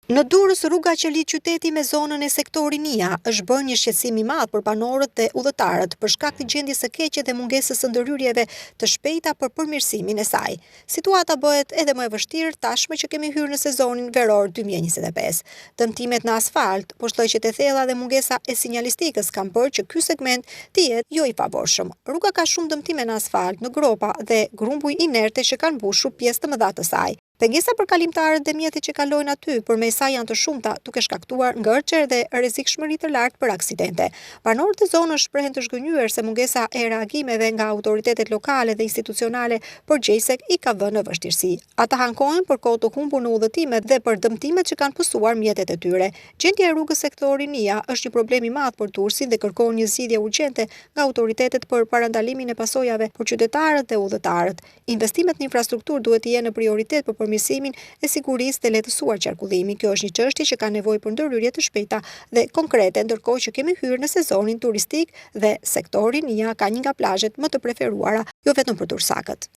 Në Durrës, rruga që lidh qyteti me zonën e sektorit Nia është bërë një shqetësim i madh për banorët dhe udhëtarët për shkak të gjendjes së keqe dhe mungesës së ndërhyrjeve të shpejta për përmirësimin e saj. Situata bëhet edhe më e vështirë tashmë që kemi hyrë në sezonin veror 2025. Dëmtimet në asfalt, poshllojqet e thella dhe mungesa e sinjalistikës kanë bërë që ky segment të jetë jo i favorshëm. Rruga ka shumë dëmtime në asfalt, në gropa dhe grumbuj inerte që kanë mbushur pjesë të mëdha të saj. Pengesa për kalimtarët dhe mjetet që kalojnë aty përmes saj janë të shumta, duke shkaktuar ngërçer dhe rrezikshmëri të lartë për aksidente. Banorët e zonës shprehen të zgënjur se mungesa e reagimeve nga autoritetet lokale dhe institucionale përgjegjëse i ka vënë në vështirësi. Ata ankohen për kohë të humbur në udhëtime dhe për dëmtimet që kanë pësuar mjetet e tyre. Gjendja e rrugës sektori Nia është një problem i madh për Durrësin dhe kërkon një zgjidhje urgjente nga autoritetet për parandalimin e pasojave për qytetarët dhe udhëtarët. Investimet në infrastrukturë duhet të jenë prioritet për përmirësimin e sigurisë dhe lehtësuar qarkullimi. Kjo është një çështje që ka nevojë për ndërhyrje të shpejta dhe konkrete, ndërkohë që kemi hyrë në sezonin turistik dhe sektori Nia ka një nga plazhet më të preferuara, jo vetëm për tursakët.